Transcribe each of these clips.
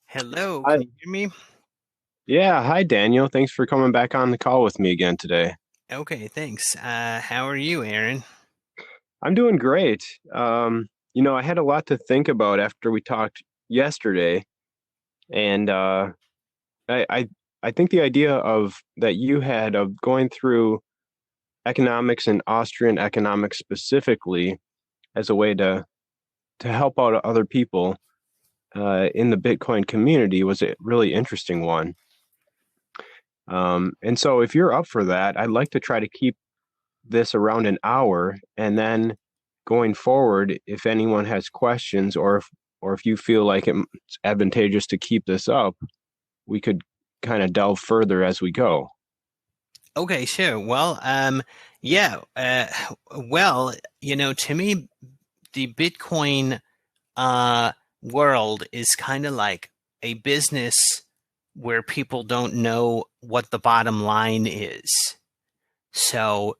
Hello, Hi. can you hear me? Yeah, hi Daniel. Thanks for coming back on the call with me again today. Okay, thanks. How are you, Aaron? I'm doing great. I had a lot to think about after we talked yesterday, and I, I I think the idea of that you had of going through economics and Austrian economics specifically as a way to help out other people in the Bitcoin community was a really interesting one. And so if you're up for that, I'd like to try to keep this around an hour, and then going forward, if anyone has questions or if you feel like it's advantageous to keep this up, we could kind of delve further as we go. Okay, sure. Yeah. Well, to me, the Bitcoin uh world is kind of like a business where people don't know what the bottom line is. So,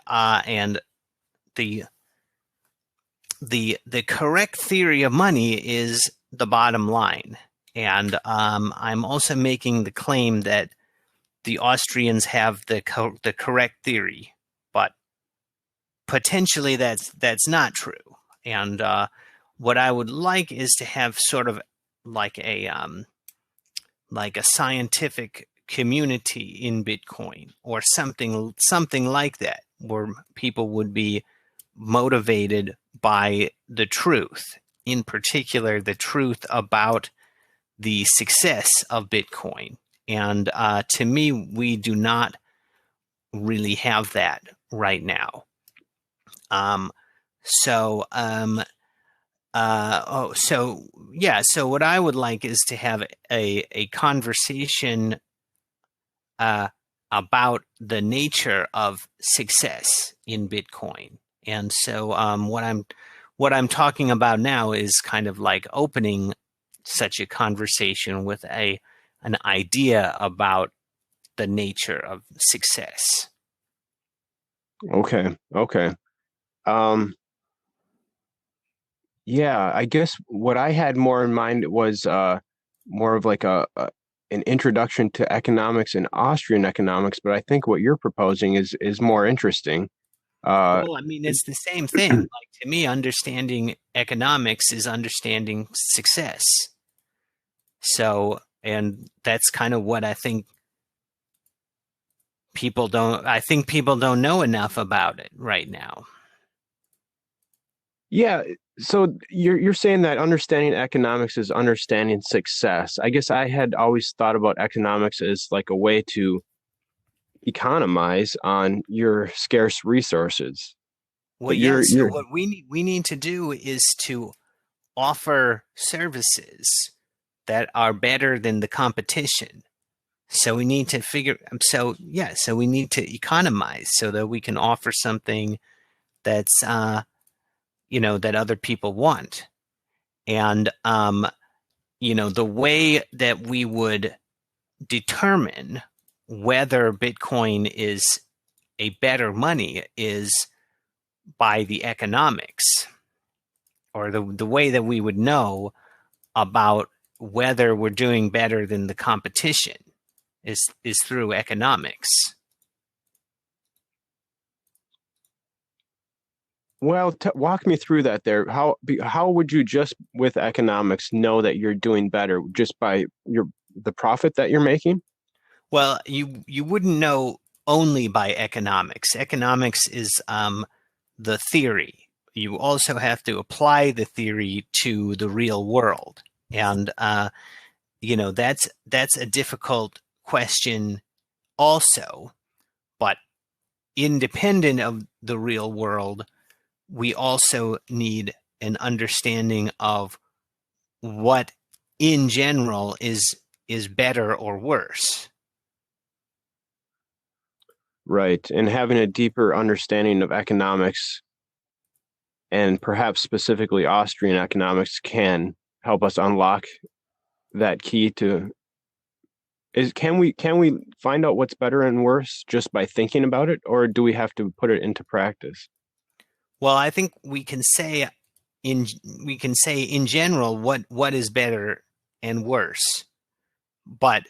and the the correct theory of money is the bottom line. And I'm also making the claim that the Austrians have the correct theory, but potentially that's not true. And what I would like is to have sort of like a scientific community in Bitcoin or something like that, where people would be motivated by the truth, in particular the truth about the success of Bitcoin. And to me, we do not really have that right now. Um, so, so yeah. So what I would like is to have a conversation uh, about the nature of success in Bitcoin. And so what I'm talking about now is kind of like opening such a conversation with an idea about the nature of success. Okay, okay. Um, yeah, I guess what I had more in mind was more of like a an introduction to economics and Austrian economics, but I think what you're proposing is more interesting. Uh, Well, I mean, it's the same thing. Like to me, understanding economics is understanding success. So, and that's kind of what I think people don't know enough about it right now. Yeah, so you're saying that understanding economics is understanding success. I guess I had always thought about economics as like a way to economize on your scarce resources. Well, But yeah, so you're what we need to do is to offer services that are better than the competition. So we need to so we need to economize so that we can offer something that's that other people want. And the way that we would determine whether Bitcoin is a better money is by the economics, or the way that we would know about whether we're doing better than the competition is through economics. well, walk me through that there. How would you just with economics know that you're doing better just by the profit that you're making? Well, you wouldn't know only by economics. Economics is the theory. You also have to apply the theory to the real world, and that's a difficult question also. But independent of the real world, we also need an understanding of what in general is better or worse. Right. And having a deeper understanding of economics and perhaps specifically Austrian economics can help us unlock that key to is can we find out what's better and worse just by thinking about it, or do we have to put it into practice? Well, I think in we can say in general what is better and worse. But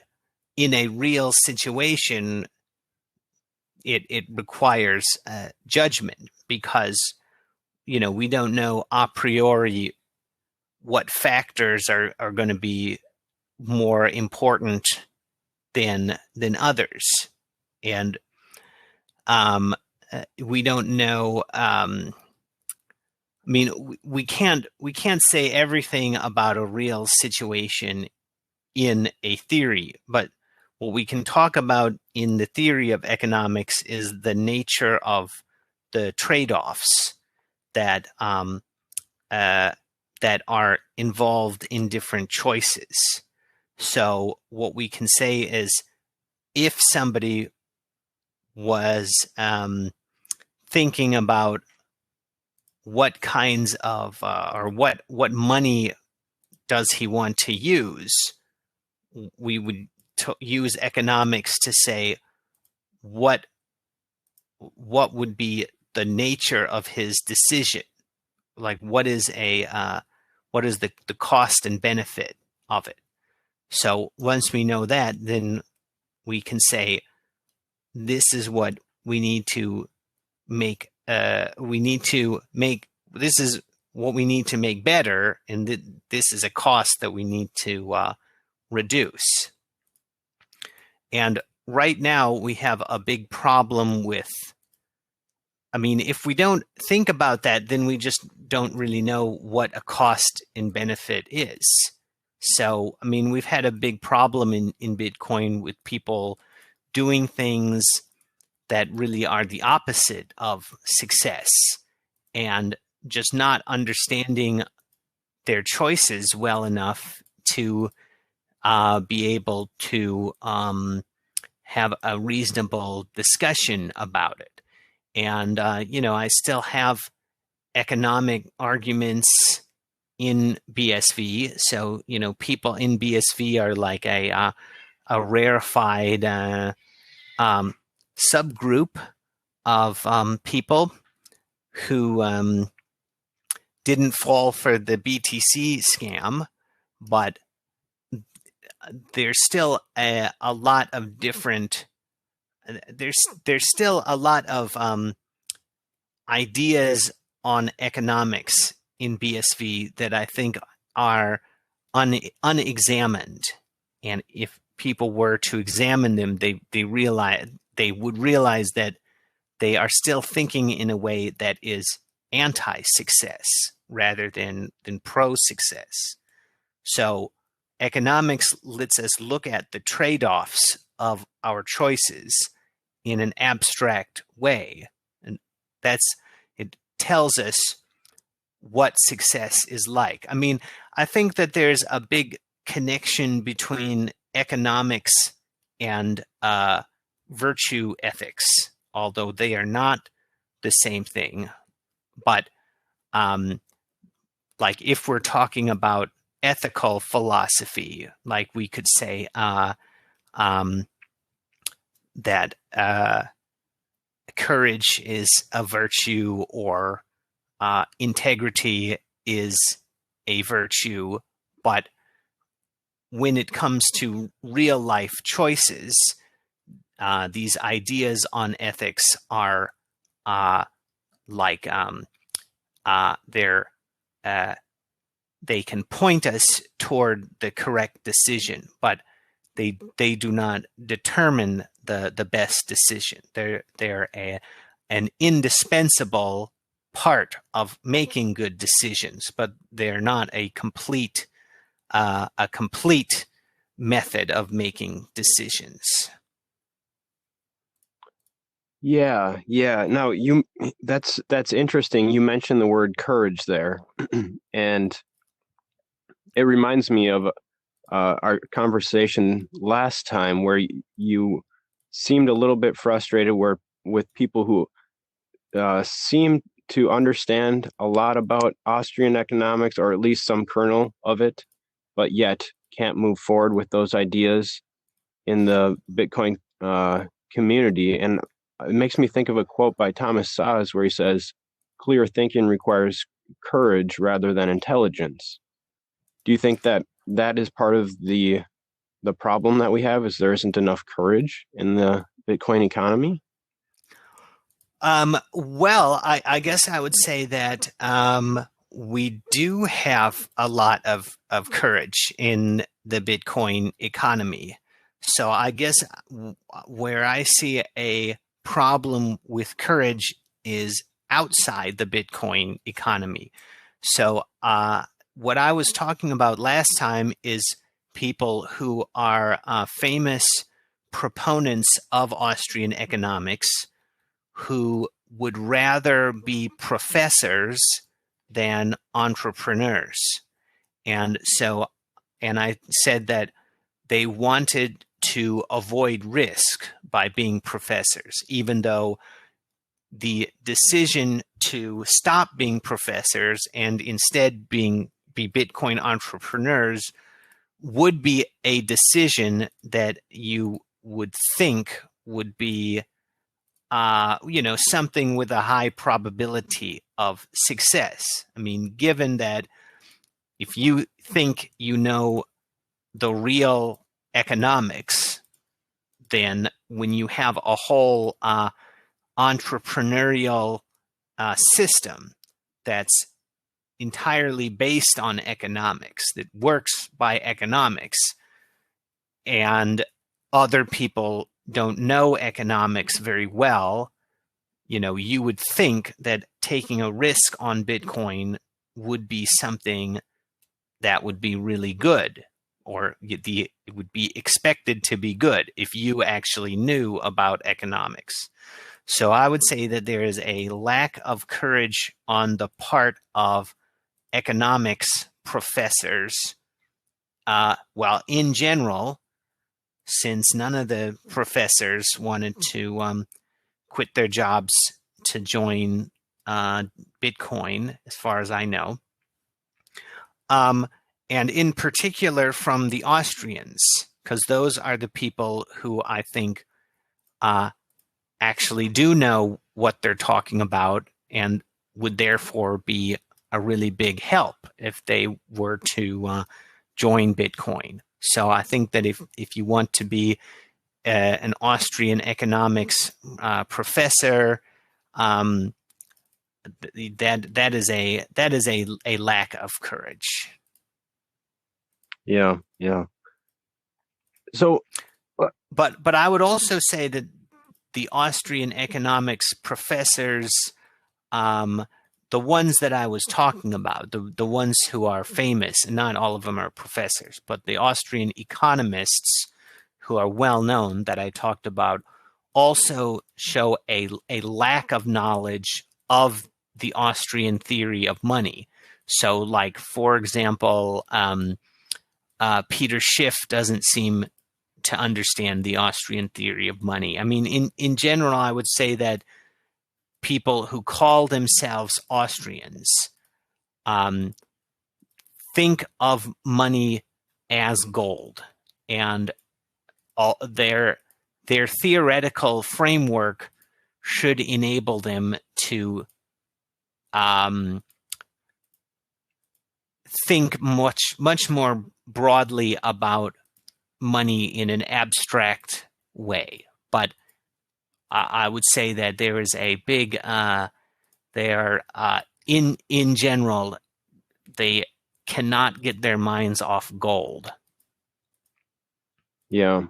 in a real situation, it requires judgment, because we don't know a priori what factors are going to be more important than others, and we don't know. We can't say everything about a real situation in a theory, but what we can talk about in the theory of economics is the nature of the trade-offs that that are involved in different choices. So what we can say is, if somebody was thinking about what kinds of or what money does he want to use, we would use economics to say what would be the nature of his decision, like what is the cost and benefit of it. So once we know that, then we can say this is what we need to make. This is what we need to make better, and this is a cost that we need to reduce. And right now we have a big problem with, if we don't think about that, then we just don't really know what a cost and benefit is. So, we've had a big problem in Bitcoin with people doing things that really are the opposite of success, and just not understanding their choices well enough to be able to have a reasonable discussion about it. And, I still have economic arguments in BSV. So, people in BSV are like a rarefied subgroup of people who didn't fall for the BTC scam, but there's still a lot of different. There's still a lot of ideas on economics in BSV that I think are unexamined, and if people were to examine them, they would realize that they are still thinking in a way that is anti-success rather than pro-success. So economics lets us look at the trade-offs of our choices in an abstract way, and it tells us what success is like. I think that there's a big connection between economics and virtue ethics, although they are not the same thing. But like if we're talking about ethical philosophy, like we could say that courage is a virtue, or integrity is a virtue. But when it comes to real life choices, these ideas on ethics are they can point us toward the correct decision, but they do not determine the best decision. They're an indispensable part of making good decisions, but they're not a complete method of making decisions. Yeah. Now that's interesting. You mentioned the word courage there, and it reminds me of our conversation last time, where you seemed a little bit frustrated with people who seem to understand a lot about Austrian economics, or at least some kernel of it, but yet can't move forward with those ideas in the Bitcoin community. And it makes me think of a quote by Thomas Szasz, where he says, "Clear thinking requires courage rather than intelligence." Do you think that that is part of the problem that we have, is there isn't enough courage in the Bitcoin economy? Well, I guess I would say that we do have a lot of courage in the Bitcoin economy. So I guess where I see a problem with courage is outside the Bitcoin economy. So what I was talking about last time is people who are famous proponents of Austrian economics who would rather be professors than entrepreneurs. And I said that they wanted to avoid risk by being professors, even though the decision to stop being professors and instead be Bitcoin entrepreneurs would be a decision that you would think would be something with a high probability of success. I mean, given that if you think you know the real economics, then when you have a whole entrepreneurial system that's entirely based on economics, that works by economics, and other people don't know economics very well, you would think that taking a risk on Bitcoin would be something that would be really good, or it would be expected to be good if you actually knew about economics. So I would say that there is a lack of courage on the part of economics professors. Well, in general, since none of the professors wanted to quit their jobs to join Bitcoin, as far as I know. And in particular from the Austrians, because those are the people who I think actually do know what they're talking about and would therefore be a really big help if they were to join Bitcoin. So I think that if you want to be an Austrian economics professor, that is a lack of courage. Yeah, yeah. So, but I would also say that the Austrian economics professors, the ones that I was talking about, the ones who are famous, and not all of them are professors, but the Austrian economists who are well known that I talked about, also show a lack of knowledge of the Austrian theory of money. So, like, for example, Peter Schiff doesn't seem to understand the Austrian theory of money. I mean, in general, I would say that people who call themselves Austrians think of money as gold, and all their theoretical framework should enable them to think much more broadly about money in an abstract way. But I would say that there is a big in general, they cannot get their minds off gold. yeah.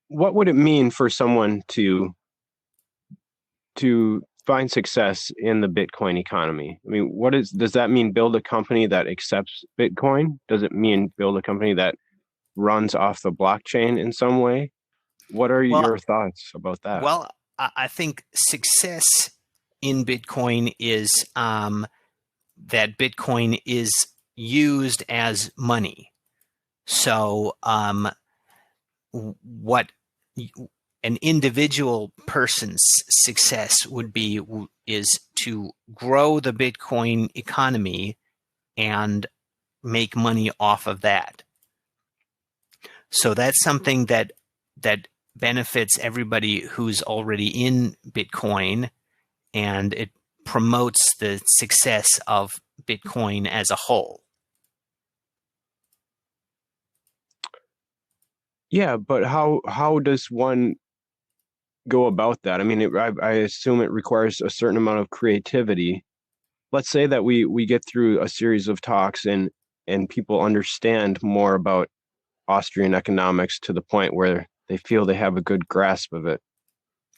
What would it mean for someone to find success in the Bitcoin economy? I mean, does that mean build a company that accepts Bitcoin? Does it mean build a company that runs off the blockchain in some way? What are your thoughts about that? Well, I think success in Bitcoin is that Bitcoin is used as money. So what an individual person's success would be is to grow the Bitcoin economy and make money off of that. So that's something that benefits everybody who's already in Bitcoin, and it promotes the success of Bitcoin as a whole. Yeah, but how does one go about that? I mean, I assume it requires a certain amount of creativity. Let's say that we get through a series of talks and people understand more about Austrian economics to the point where they feel they have a good grasp of it.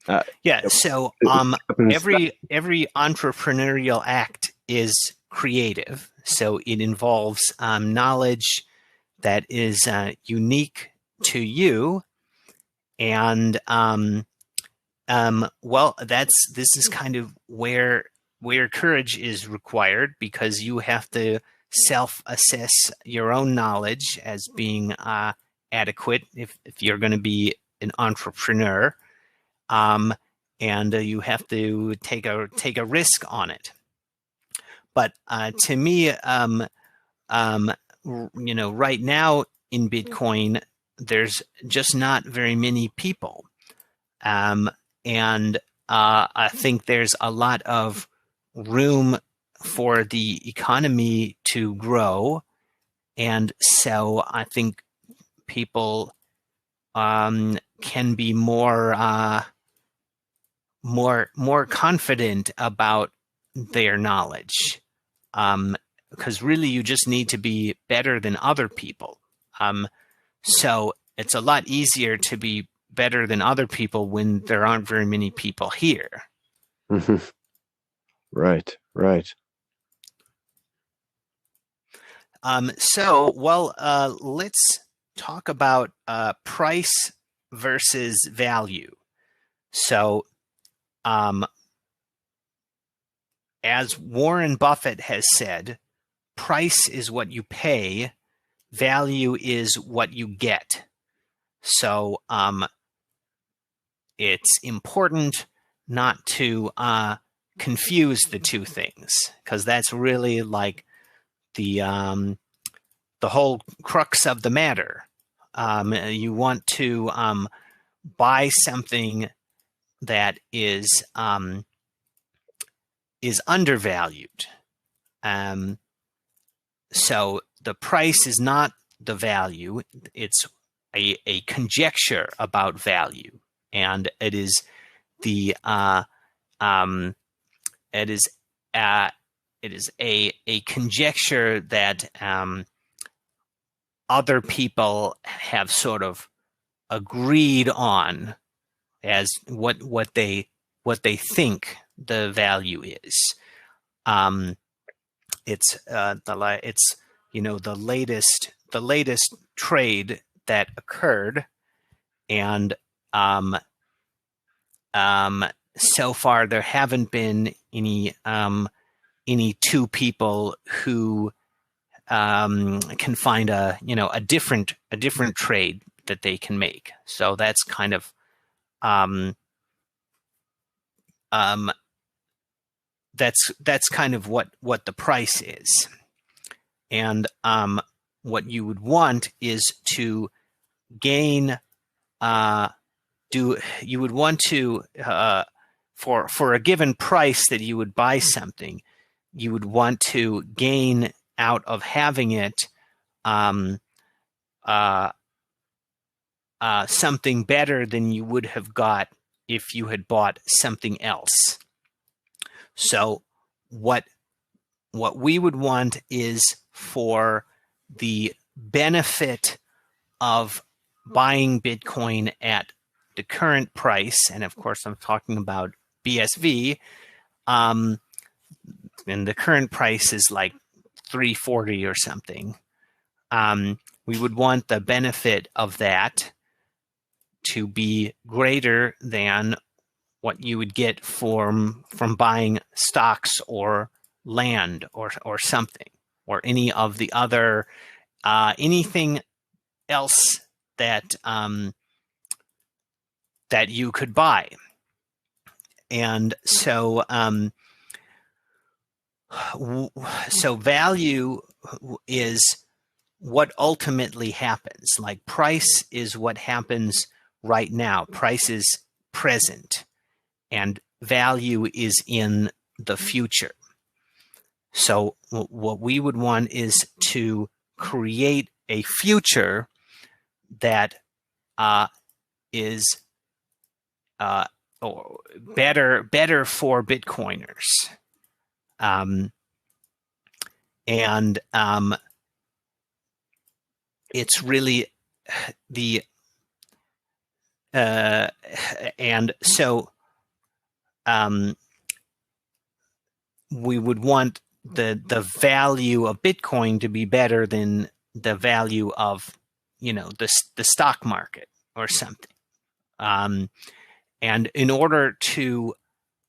Uh, Yeah. So happens that- every entrepreneurial act is creative. So it involves knowledge that is unique to you, and this is kind of where courage is required, because you have to self-assess your own knowledge as being adequate if you're going to be an entrepreneur, and you have to take a risk on it. But to me, right now in Bitcoin, there's just not very many people. And I think there's a lot of room for the economy to grow. And so I think people can be more confident about their knowledge. Because really you just need to be better than other people. So it's a lot easier to be better than other people when there aren't very many people here. Right, right. Let's talk about price versus value. So, as Warren Buffett has said, price is what you pay, value is what you get. So it's important not to confuse the two things, because that's really like the whole crux of the matter. You want to buy something that is undervalued. So the price is not the value; it's a conjecture about value, and it is the it is a conjecture that other people have sort of agreed on as what they think the value is. It's the latest trade that occurred, and so far there haven't been any two people who can find a different trade that they can make. So that's kind of that's kind of what the price is. And what you would want is to gain you would want to for a given price that you would buy something, you would want to gain out of having it something better than you would have got if you had bought something else. So what we would want is for the benefit of buying Bitcoin at the current price, and of course I'm talking about BSV, and the current price is like 340 or something. We would want the benefit of that to be greater than what you would get from buying stocks or land or something, or any of the other anything else that that you could buy. And so so value is what ultimately happens. Like price is what happens right now. Price is present, and value is in the future. So what we would want is to create a future that is or better for Bitcoiners. And it's really the and so we would want the value of Bitcoin to be better than the value of, you know, the stock market or something. And in order to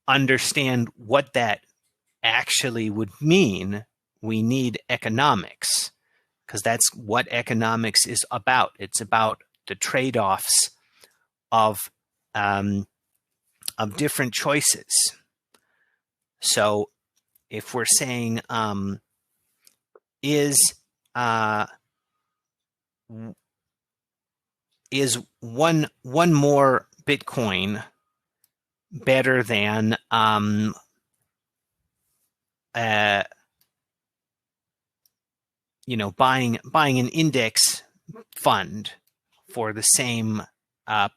understand what that actually would mean, we need economics, because that's what economics is about. It's about the trade-offs of different choices. So if we're saying is one more Bitcoin better than buying an index fund for the same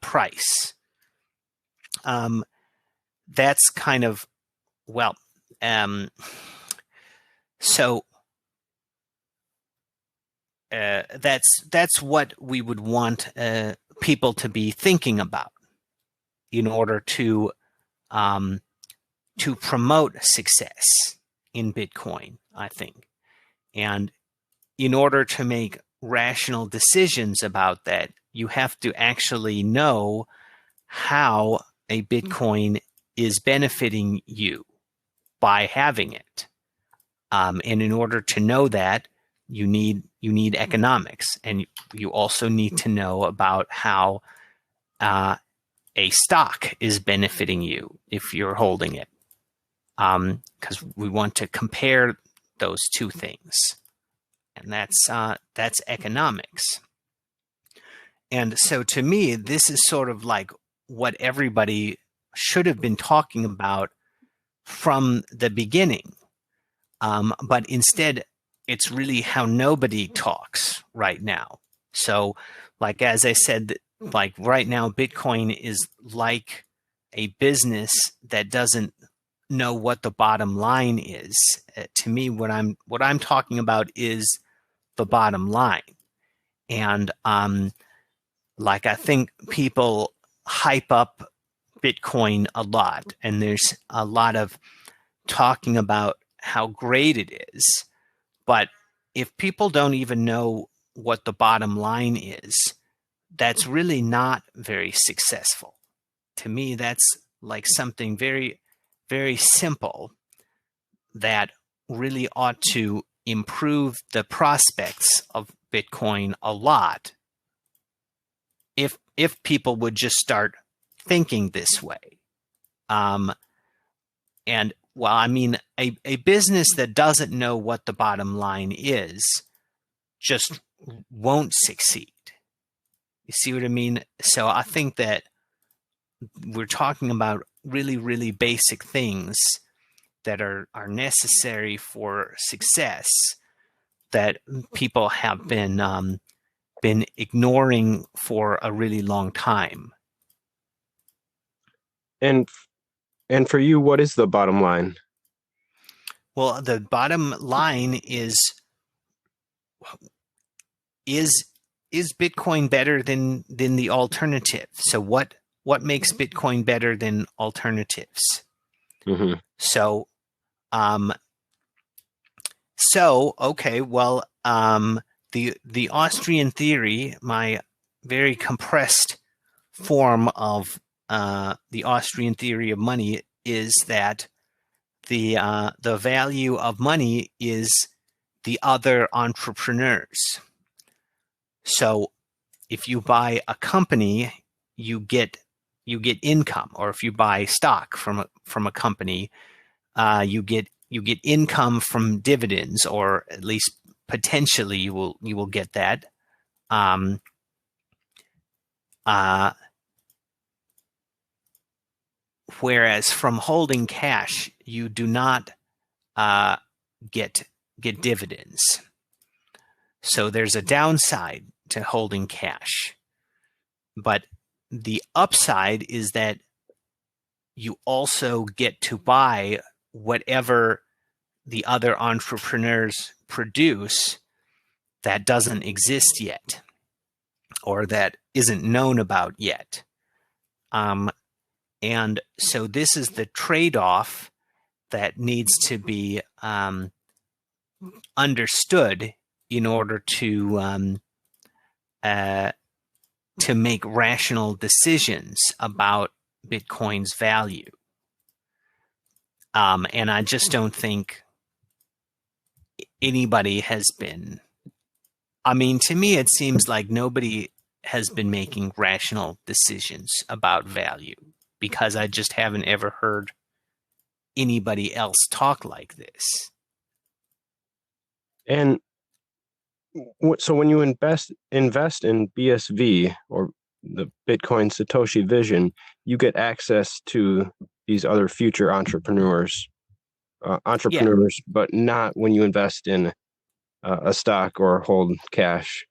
price? That's kind of, well, so that's what we would want people to be thinking about in order to promote success in Bitcoin, I think. And in order to make rational decisions about that, you have to actually know how a Bitcoin is benefiting you by having it. And in order to know that, you need economics, and you also need to know about how a stock is benefiting you if you're holding it, because we want to compare those two things, and that's economics. And so to me, this is sort of like what everybody should have been talking about from the beginning, but instead it's really how nobody talks right now. So, like, as I said, like right now, Bitcoin is like a business that doesn't know what the bottom line is. To me, what I'm talking about is the bottom line. And like, I think people hype up Bitcoin a lot, and there's a lot of talking about how great it is. But if people don't even know what the bottom line is, that's really not very successful. To me, that's like something very, very simple that really ought to improve the prospects of Bitcoin a lot if people would just start thinking this way. And well, I mean, a business that doesn't know what the bottom line is just won't succeed. You see what I mean? So I think that we're talking about really, really basic things that are necessary for success that people have been ignoring for a really long time. And for you, what is the bottom line? Well, the bottom line is Bitcoin better than the alternative? So what makes Bitcoin better than alternatives? Mm-hmm. So okay, well, the Austrian theory, my very compressed form of the Austrian theory of money, is that the value of money is the other entrepreneurs. So if you buy a company, you get income, or if you buy stock from a company, you get income from dividends, or at least potentially you will get that. Whereas from holding cash, you do not get dividends. So there's a downside to holding cash. But the upside is that you also get to buy whatever the other entrepreneurs produce that doesn't exist yet or that isn't known about yet. And so this is the trade-off that needs to be understood in order to make rational decisions about Bitcoin's value. And I just don't think anybody has been. I mean, to me, it seems like nobody has been making rational decisions about value, because I just haven't ever heard anybody else talk like this. And so when you invest in BSV, or the Bitcoin Satoshi Vision, you get access to these other future entrepreneurs, but not when you invest in a stock or hold cash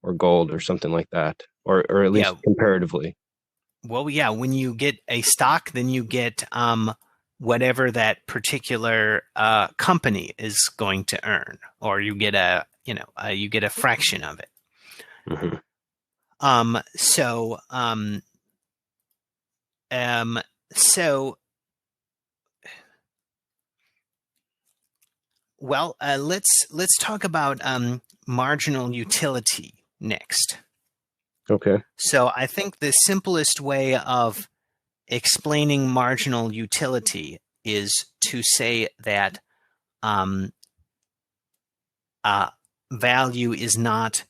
or gold or something like that, or at least comparatively. Well, yeah, when you get a stock, then you get whatever that particular company is going to earn, or you get you get a fraction of it. Mm-hmm. Well, let's talk about marginal utility next. Okay. So I think the simplest way of explaining marginal utility is to say that value is not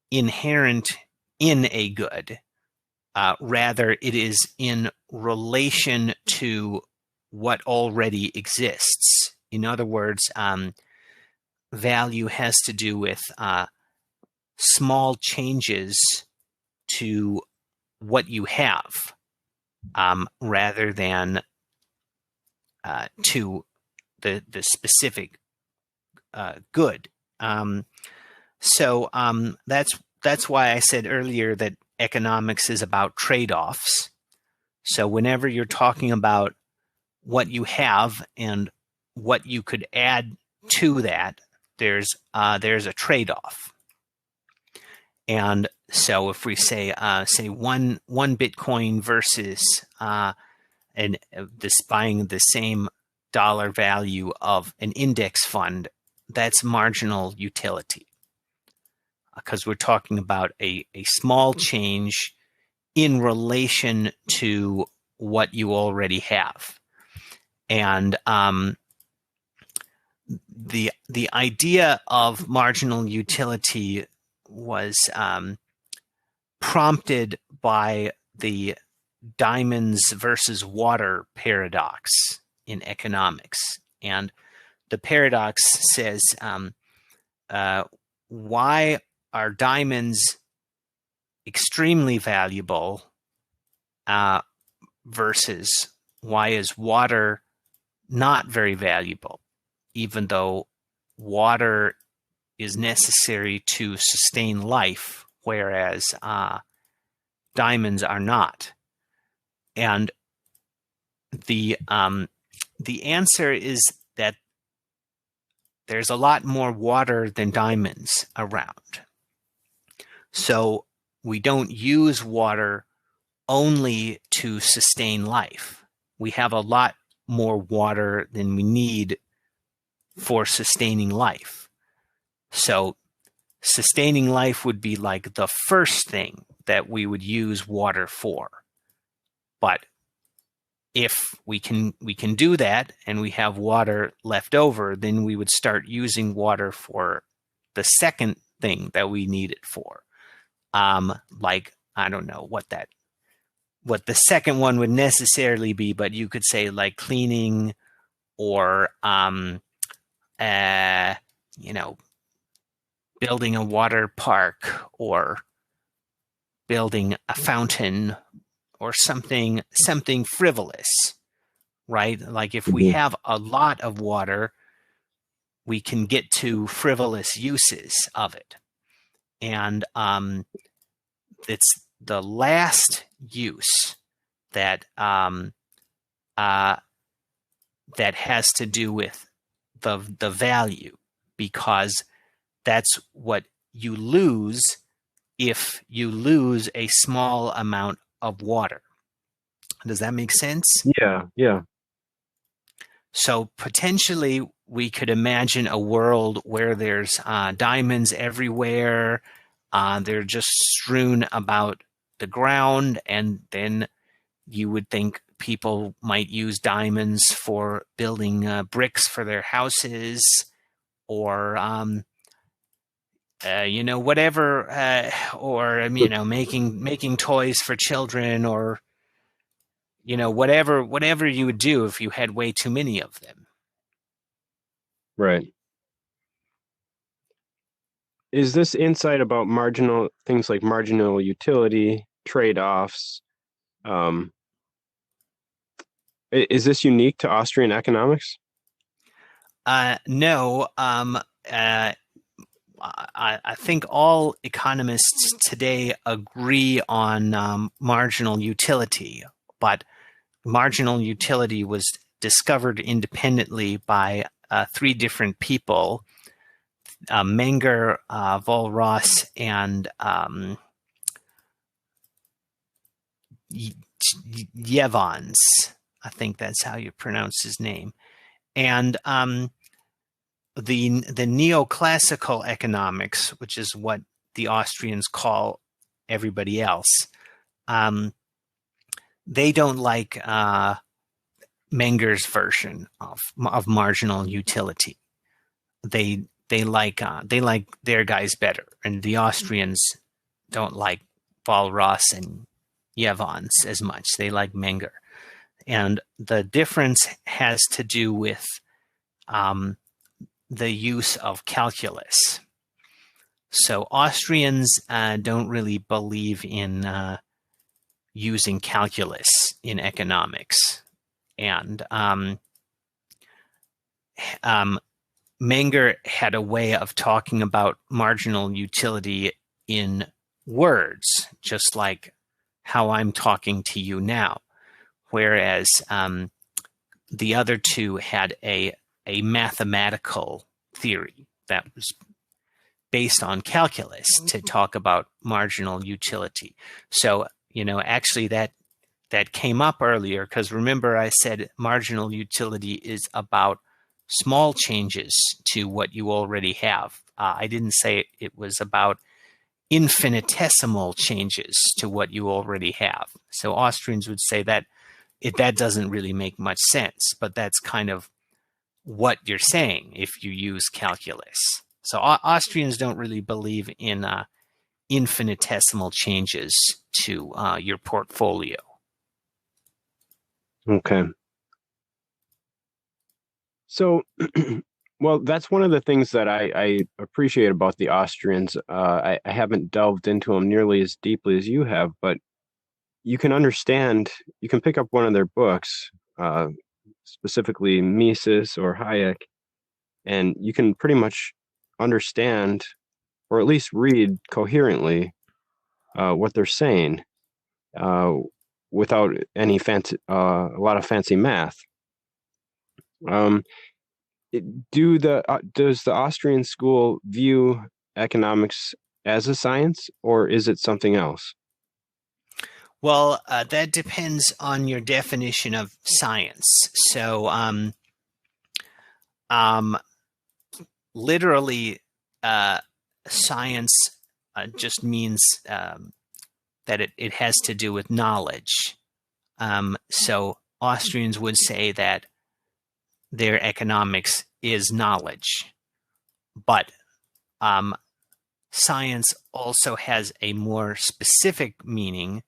inherent in a good. Rather, it is in relation to what already exists. In other words, value has to do with small changes to what you have, rather than to the specific good. So that's why I said earlier that economics is about trade-offs. So whenever you're talking about what you have and what you could add to that, there's a trade-off. And so if we say one Bitcoin versus this buying the same dollar value of an index fund, that's marginal utility, because we're talking about a small change in relation to what you already have. And the idea of marginal utility was prompted by the diamonds versus water paradox in economics. And the paradox says, why are diamonds extremely valuable versus why is water not very valuable, even though water is necessary to sustain life, whereas diamonds are not. And the answer is that there's a lot more water than diamonds around. So we don't use water only to sustain life. We have a lot more water than we need for sustaining life. So sustaining life would be like the first thing that we would use water for. But if we can do that and we have water left over, then we would start using water for the second thing that we need it for. Like, I don't know what the second one would necessarily be, but you could say like cleaning, or building a water park, or building a fountain, or something frivolous, right? Like if we have a lot of water, we can get to frivolous uses of it. And the last use that that has to do with the value, because that's what you lose if you lose a small amount of water. Does that make sense? Yeah. So potentially we could imagine a world where there's diamonds everywhere. They're just strewn about the ground, and then you would think people might use diamonds for building bricks for their houses, or whatever, or making toys for children, or whatever you would do if you had way too many of them. Right. Is this insight about things like marginal utility, trade-offs, is this unique to Austrian economics? No. I think all economists today agree on marginal utility, but marginal utility was discovered independently by three different people: Menger, Vollras, and Jevons. I think that's how you pronounce his name. And the neoclassical economics, which is what the Austrians call everybody else, they don't like Menger's version of marginal utility. They like their guys better, and the Austrians don't like Vollras and Jevons as much. They like Menger, and the difference has to do with the use of calculus. So Austrians don't really believe in using calculus in economics, and Menger had a way of talking about marginal utility in words, just like how I'm talking to you now, whereas the other two had a mathematical theory that was based on calculus to talk about marginal utility. So, actually that came up earlier, because remember I said marginal utility is about small changes to what you already have. I didn't say it was about infinitesimal changes to what you already have. So Austrians would say that that doesn't really make much sense, but that's kind of what you're saying if you use calculus. So Austrians don't really believe in infinitesimal changes to your portfolio. Okay. So, well, that's one of the things that I appreciate about the Austrians. I haven't delved into them nearly as deeply as you have, but you can pick up one of their books, specifically Mises or Hayek, and you can pretty much understand, or at least read coherently, what they're saying, without any a lot of fancy math. Does the Austrian school view economics as a science, or is it something else? Well, that depends on your definition of science. So, literally, science just means that it has to do with knowledge. So Austrians would say that their economics is knowledge, but science also has a more specific meaning,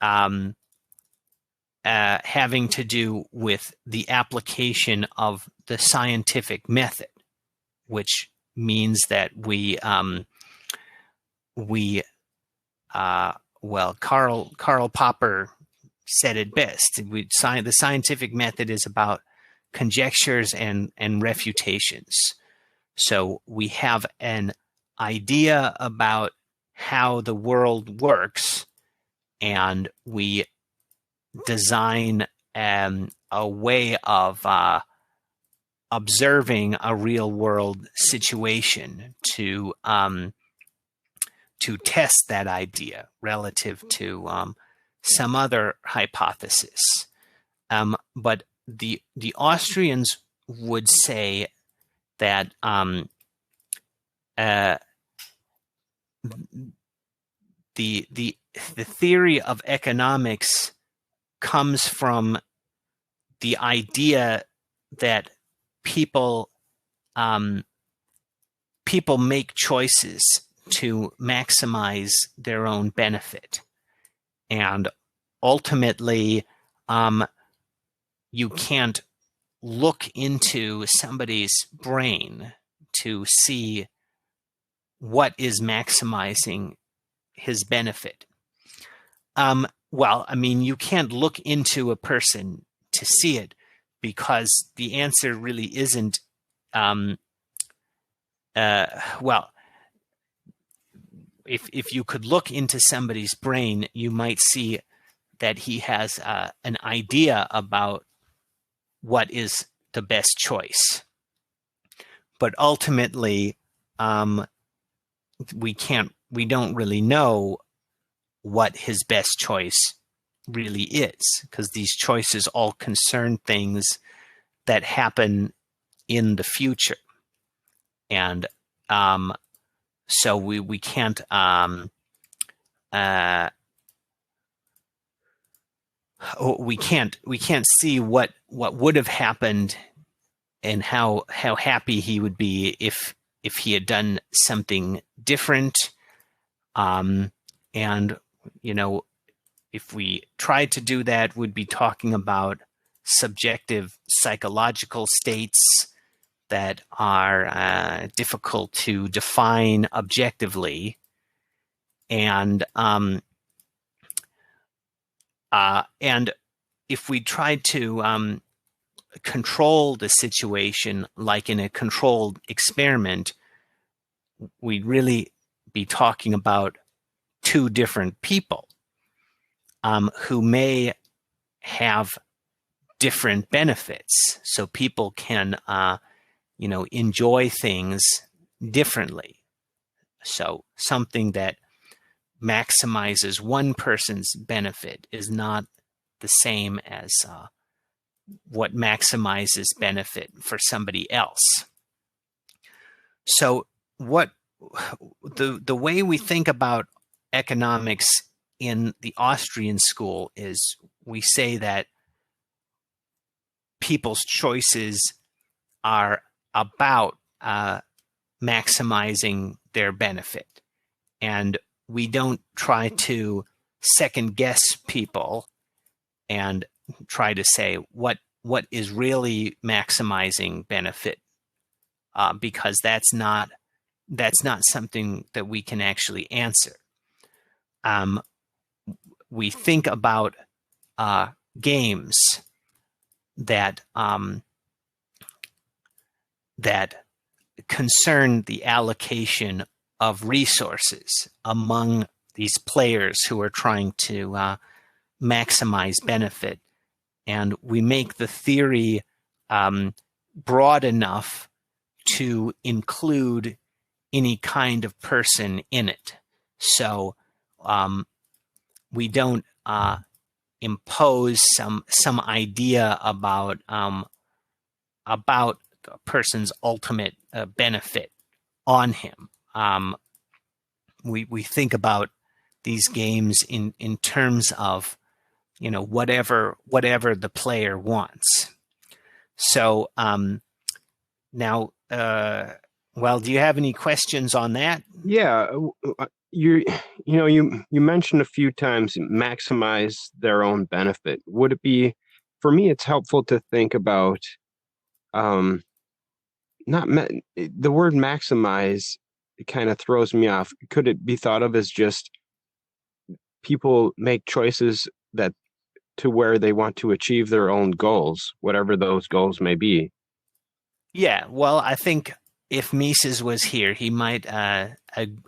having to do with the application of the scientific method, which means that Karl Popper said it best. The scientific method is about conjectures and refutations. So we have an idea about how the world works, and we design a way of observing a real world situation to test that idea relative to some other hypothesis. But the Austrians would say that the theory of economics comes from the idea that people make choices to maximize their own benefit, and ultimately you can't look into somebody's brain to see what is maximizing his benefit. Well, I mean, you can't look into a person to see it, because the answer really isn't, well, if you could look into somebody's brain, you might see that he has an idea about what is the best choice. But ultimately, we don't really know what his best choice really is, because these choices all concern things that happen in the future. And so we can't we can't see what would have happened and how happy he would be if he had done something different. And if we tried to do that, we'd be talking about subjective psychological states that are difficult to define objectively. And if we tried to control the situation like in a controlled experiment, we'd really be talking about two different people who may have different benefits. So people can, enjoy things differently. So something that maximizes one person's benefit is not the same as what maximizes benefit for somebody else. So what the way we think about economics in the Austrian school is we say that people's choices are about maximizing their benefit. And we don't try to second guess people and try to say what is really maximizing benefit, because that's not something that we can actually answer. We think about games that concern the allocation of resources among these players who are trying to maximize benefit, and we make the theory broad enough to include any kind of person in it. So we don't impose some idea about a person's ultimate benefit on him. We think about these games in terms of whatever the player wants. So now, well, do you have any questions on that? Yeah, you mentioned a few times maximize their own benefit. Would it be, for me, it's helpful to think about the word maximize. It kind of throws me off. Could it be thought of as just people make choices that to where they want to achieve their own goals, whatever those goals may be? Yeah, well, I think if Mises was here, he might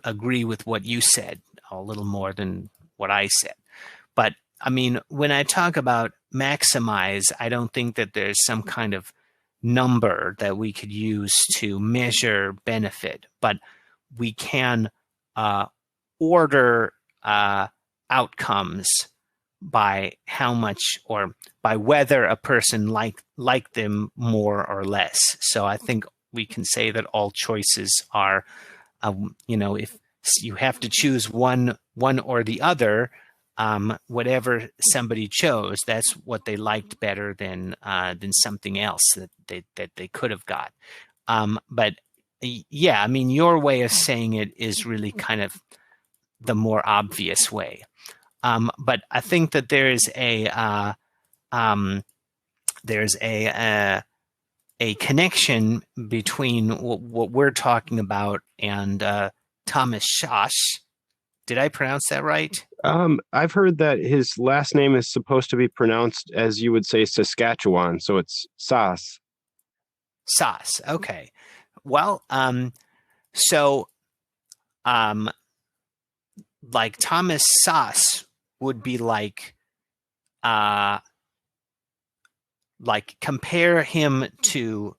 agree with what you said a little more than what I said. But I mean, when I talk about maximize, I don't think that there's some kind of number that we could use to measure benefit, but we can order outcomes by how much or by whether a person like them more or less. So I think we can say that all choices are, if you have to choose one or the other, whatever somebody chose, that's what they liked better than something else that they could have got. But yeah, I mean, your way of saying it is really kind of the more obvious way. But I think that there's a connection between what we're talking about and Thomas Szasz. Did I pronounce that right? I've heard that his last name is supposed to be pronounced as you would say Saskatchewan, so it's Sas. Szasz. Okay. Well, so like Thomas Szasz would be like compare him to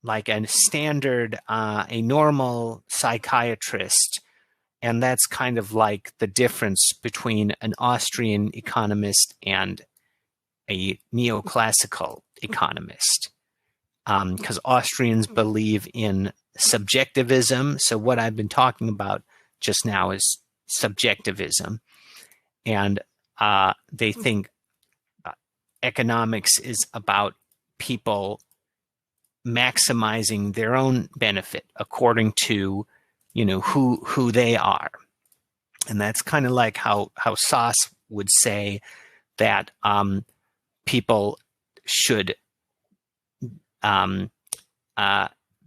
like a standard, a normal psychiatrist. And that's kind of like the difference between an Austrian economist and a neoclassical economist. Because Austrians believe in subjectivism. So what I've been talking about just now is subjectivism. And they think economics is about people maximizing their own benefit according to, who they are. And that's kind of like how Szasz would say that people should,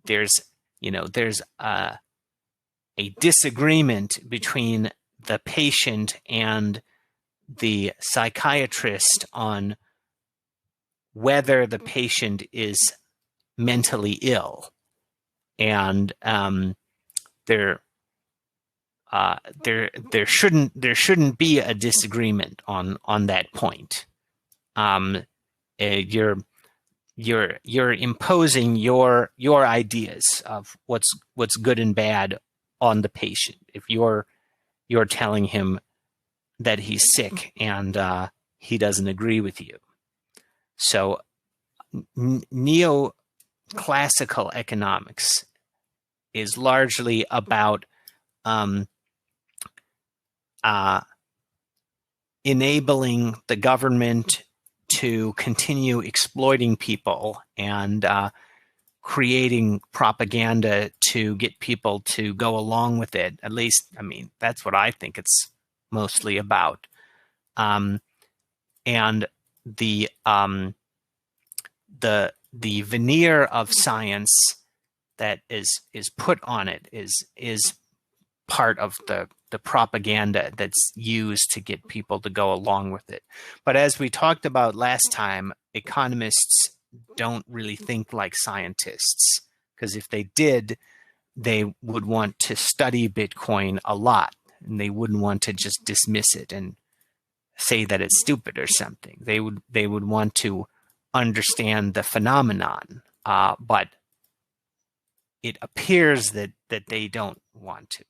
there's a disagreement between the patient and the psychiatrist on whether the patient is mentally ill, and there shouldn't be a disagreement on that point. You're imposing your ideas of what's good and bad on the patient. If you're telling him that he's sick and he doesn't agree with you. So neoclassical economics is largely about enabling the government to continue exploiting people and creating propaganda to get people to go along with it. At least, I mean, that's what I think it's mostly about. And the veneer of science that is put on it is part of the propaganda that's used to get people to go along with it. But as we talked about last time, economists don't really think like scientists, because if they did, they would want to study Bitcoin a lot, and they wouldn't want to just dismiss it and say that it's stupid or something. They would want to understand the phenomenon, but it appears that they don't want to.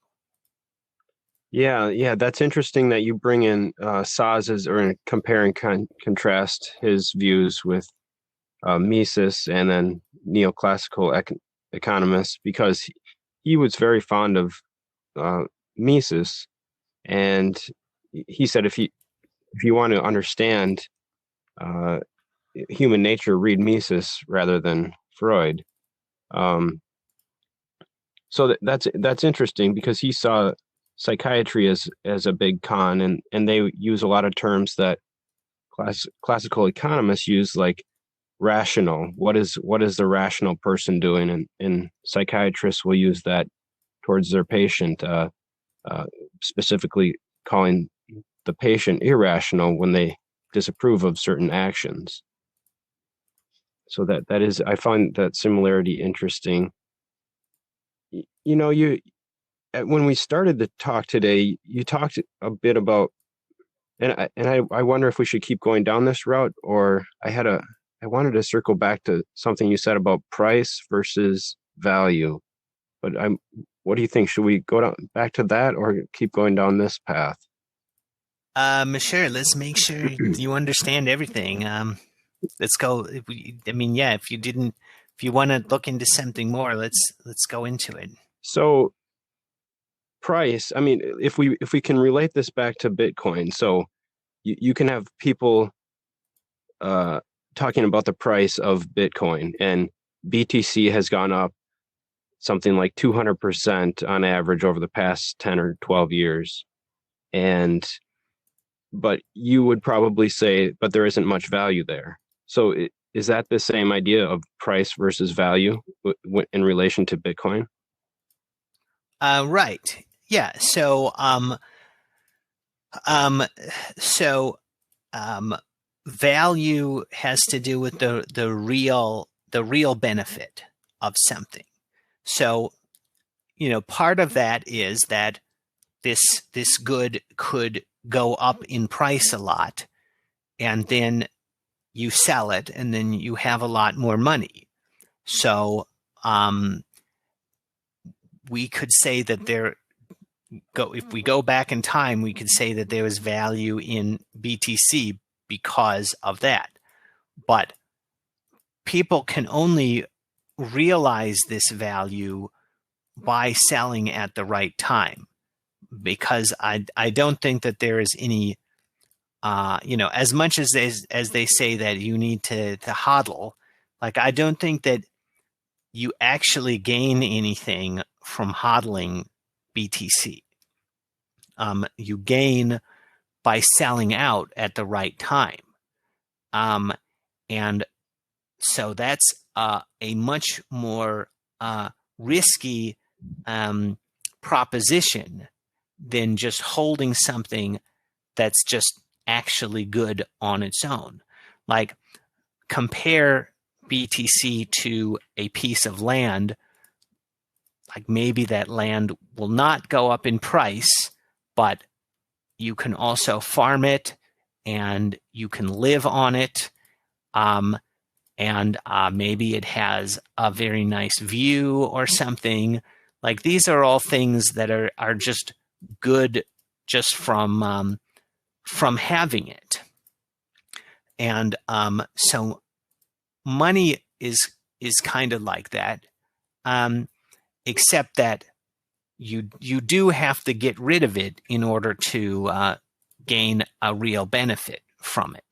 Yeah, that's interesting that you bring in Szasz's, or compare and contrast his views with Mises and then neoclassical economists, because he was very fond of Mises, and he said if you want to understand human nature, read Mises rather than Freud. So that's interesting, because he saw psychiatry as a big con, and they use a lot of terms that classical economists use, like rational. What is the rational person doing? And psychiatrists will use that towards their patient, specifically calling the patient irrational when they disapprove of certain actions. So that is, I find that similarity interesting. When we started the talk today, you talked a bit about I wonder if we should keep going down this route, or I wanted to circle back to something you said about price versus value. But what do you think? Should we go down back to that or keep going down this path? Sure. Let's make sure you understand everything. Let's go. I mean, yeah. If you want to look into something more, let's go into it. So price, I mean, if we can relate this back to Bitcoin, so you can have people uh talking about the price of Bitcoin, and BTC has gone up something like 200% on average over the past 10 or 12 years. And but you would probably say, but there isn't much value there. So is that the same idea of price versus value in relation to Bitcoin? Right. Yeah. Um, so, um, value has to do with the real benefit of something. So, part of that is that this good could go up in price a lot, and then you sell it, and then you have a lot more money. So, we could say that if we go back in time, we could say that there was value in BTC because of that. But people can only realize this value by selling at the right time, because I don't think that there is any, as much as they say that you need to hodl, like, I don't think that you actually gain anything from hodling BTC. You gain by selling out at the right time. And so that's a much more risky proposition than just holding something that's just actually good on its own. Like, compare BTC to a piece of land. Like, maybe that land will not go up in price, but you can also farm it and you can live on it. And maybe it has a very nice view or something. Like, these are all things that are just good just from having it. And so money is kind of like that, except that you do have to get rid of it in order to gain a real benefit from it.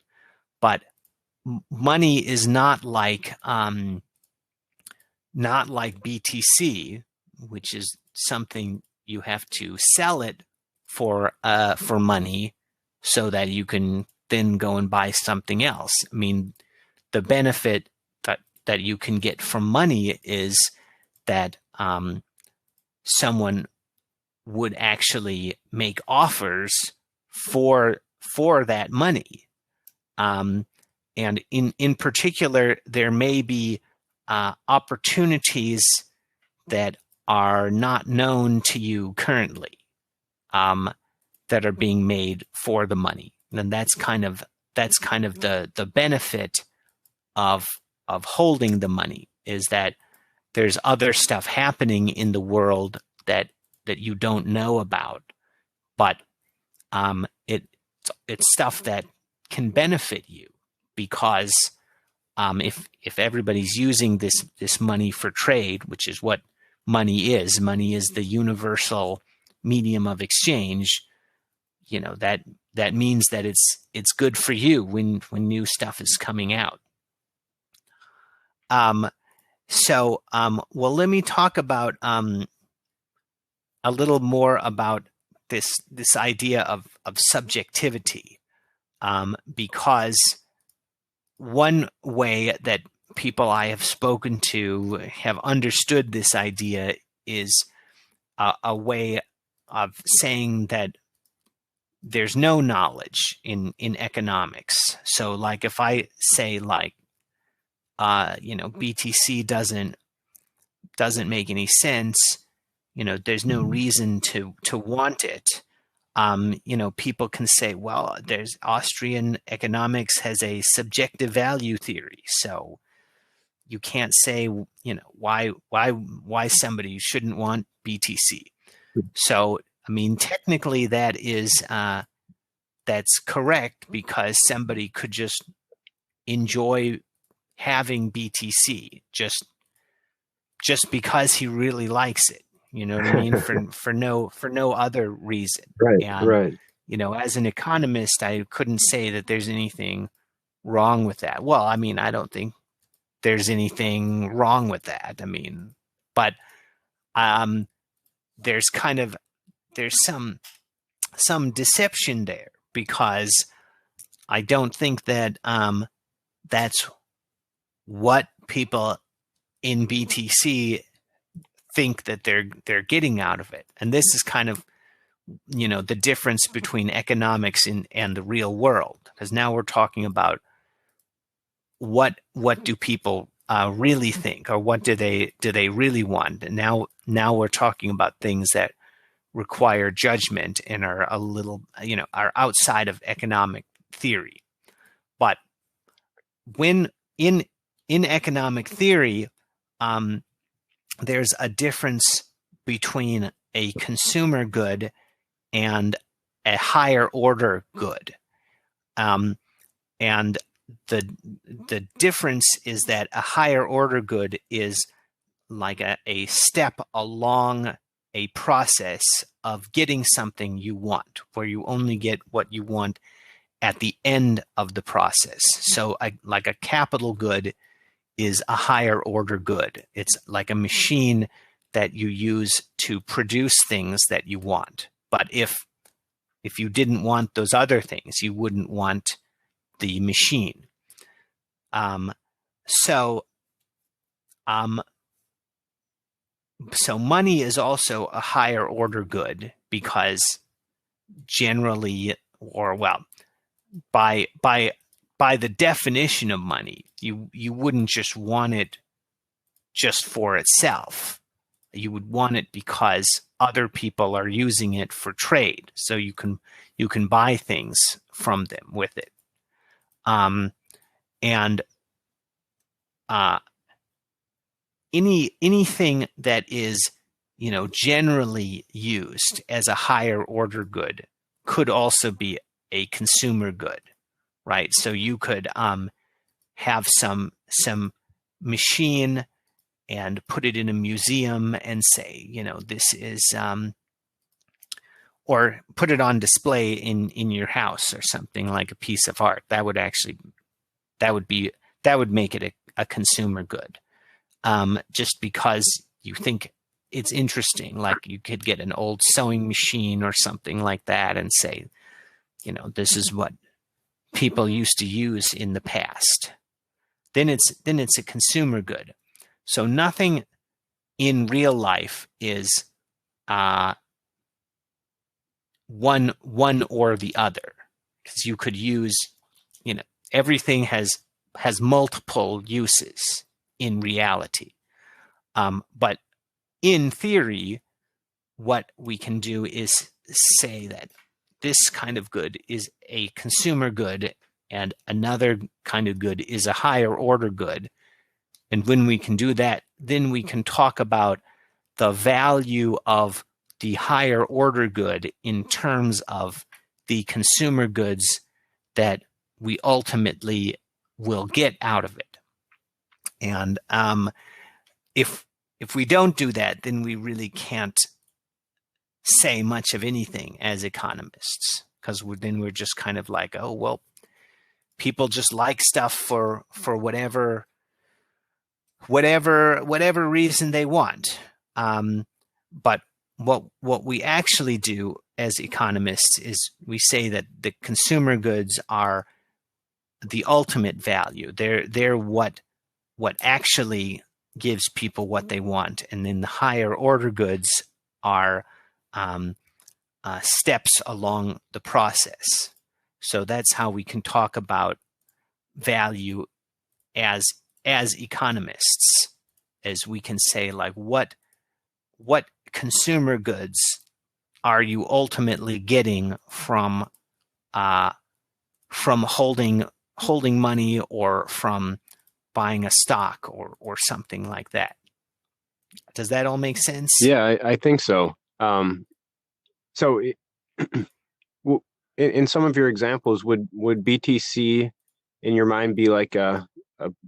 But money is not like BTC, which is something you have to sell it for money so that you can then go and buy something else. I mean, the benefit that you can get from money is that someone would actually make offers for that money. And in particular, there may be opportunities that are not known to you currently, that are being made for the money. And that's kind of the benefit of holding the money, is that there's other stuff happening in the world that you don't know about, but it's stuff that can benefit you, because if everybody's using this money for trade, which is what money is the universal medium of exchange. That means that it's good for you when new stuff is coming out. Well, let me talk about a little more about this idea of subjectivity, because one way that people I have spoken to have understood this idea is a way of saying that there's no knowledge in economics. So, like, if I say, like, BTC doesn't make any sense, there's no reason to want it. People can say, well, there's Austrian economics has a subjective value theory, so you can't say, why somebody shouldn't want BTC. So, I mean, technically that is that's correct, because somebody could just enjoy having BTC just because he really likes it. You know what I mean? For no other reason. Right, And right. as an economist, I couldn't say that there's anything wrong with that. Well, I mean, I don't think there's anything wrong with that. I mean, but there's some deception there, because I don't think that that's what people in BTC think that they're getting out of it. And this is kind of the difference between economics and the real world, because now we're talking about what do people really think, or what do they really want. And now we're talking about things that require judgment and are a little are outside of economic theory. But when in economic theory, there's a difference between a consumer good and a higher order good. And the difference is that a higher order good is like a step along a process of getting something you want, where you only get what you want at the end of the process. So like a capital good is a higher order good. It's like a machine that you use to produce things that you want. But if you didn't want those other things, you wouldn't want the machine. So money is also a higher order good, because generally, or well, by the definition of money, you wouldn't just want it just for itself. You would want it because other people are using it for trade, so you can buy things from them with it. And anything that is generally used as a higher order good could also be a consumer good, right? So you could have some machine and put it in a museum and say, this is or put it on display in your house or something, like a piece of art. That would make it a consumer good, just because you think it's interesting. Like you could get an old sewing machine or something like that and say, this is what people used to use in the past. Then it's a consumer good. So nothing in real life is one or the other, because you could use, everything has multiple uses in reality. But in theory, what we can do is say that this kind of good is a consumer good and another kind of good is a higher order good. And when we can do that, then we can talk about the value of the higher order good in terms of the consumer goods that we ultimately will get out of it. And if we don't do that, then we really can't say much of anything as economists, because then we're just kind of like, oh, well, people just like stuff for whatever reason they want. But what we actually do as economists is we say that the consumer goods are the ultimate value. They're what actually gives people what they want, and then the higher order goods are steps along the process. So that's how we can talk about value as economists, as we can say, like, what consumer goods are you ultimately getting from holding money or from buying a stock or something like that? Does that all make sense? Yeah, I think so. So in some of your examples, would BTC in your mind be like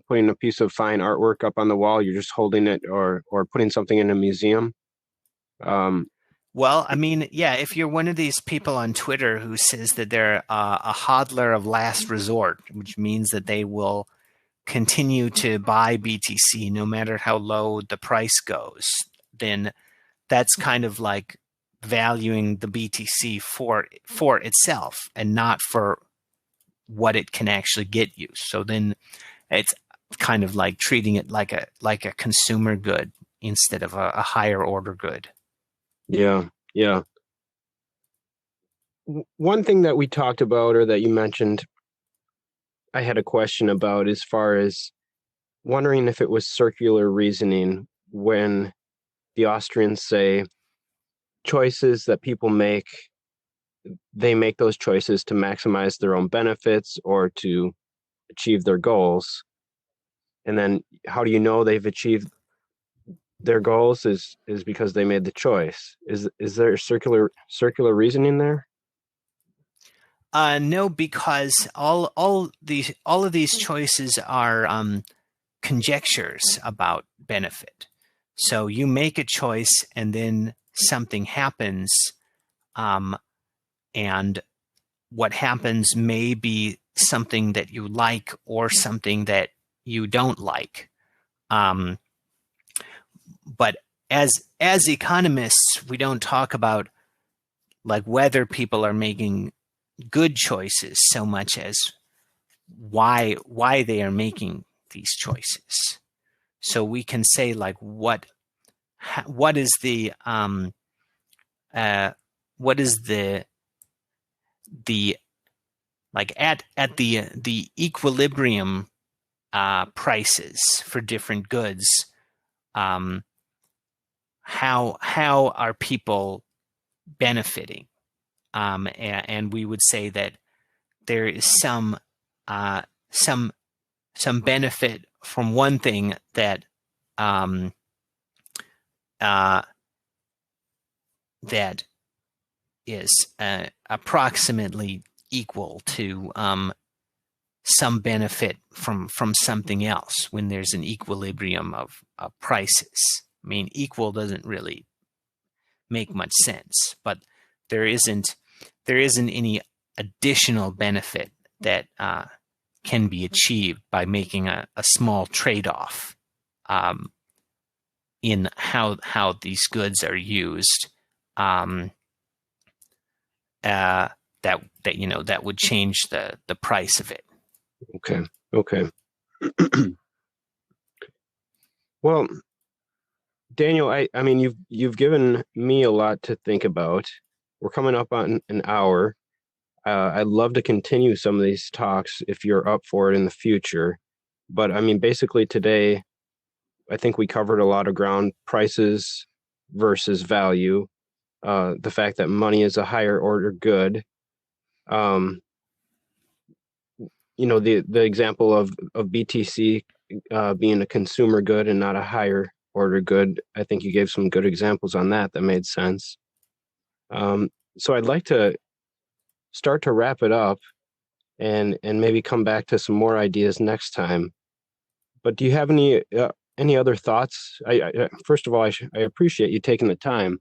putting a piece of fine artwork up on the wall? You're just holding it, or putting something in a museum. Well, I mean, yeah, if you're one of these people on Twitter who says that they're a hodler of last resort, which means that they will continue to buy BTC no matter how low the price goes, then that's kind of like valuing the BTC for itself and not for what it can actually get you. So then it's kind of like treating it like a consumer good instead of a higher order good. Yeah, yeah. One thing that we talked about, or that you mentioned, I had a question about, as far as wondering if it was circular reasoning when the Austrians say choices that people make, they make those choices to maximize their own benefits or to achieve their goals. And then how do you know they've achieved their goals is because they made the choice. Is there circular reasoning there? No, because all of these choices are conjectures about benefit. So you make a choice, and then something happens, and what happens may be something that you like or something that you don't like. But as economists, we don't talk about like whether people are making good choices so much as why they are making these choices. So we can say like what is the like at the equilibrium prices for different goods, how are people benefiting? And we would say that there is some benefit from one thing that that is approximately equal to some benefit from something else when there's an equilibrium of prices. I mean, equal doesn't really make much sense, but there isn't any additional benefit that can be achieved by making a small trade-off in how these goods are used, that would change the price of it. Okay. Well, Daniel, I mean, you've given me a lot to think about. We're coming up on an hour. I'd love to continue some of these talks if you're up for it in the future. But I mean, basically today, I think we covered a lot of ground: prices versus value, the fact that money is a higher order good. The example of BTC being a consumer good and not a higher order good. I think you gave some good examples on that made sense. So I'd like to start to wrap it up and maybe come back to some more ideas next time. But do you have any other thoughts? First of all, I appreciate you taking the time,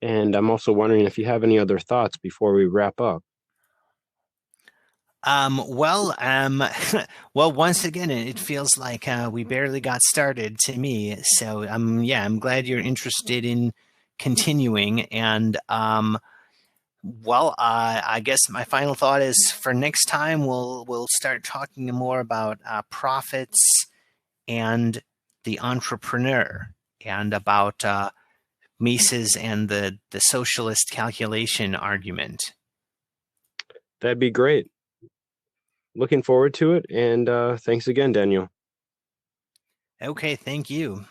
and I'm also wondering if you have any other thoughts before we wrap up. Well, once again, it feels like we barely got started to me. So, I'm glad you're interested in continuing. And, I guess my final thought is for next time, we'll start talking more about profits and the entrepreneur, and about Mises and the socialist calculation argument. That'd be great. Looking forward to it, and thanks again, Daniel. Okay, thank you.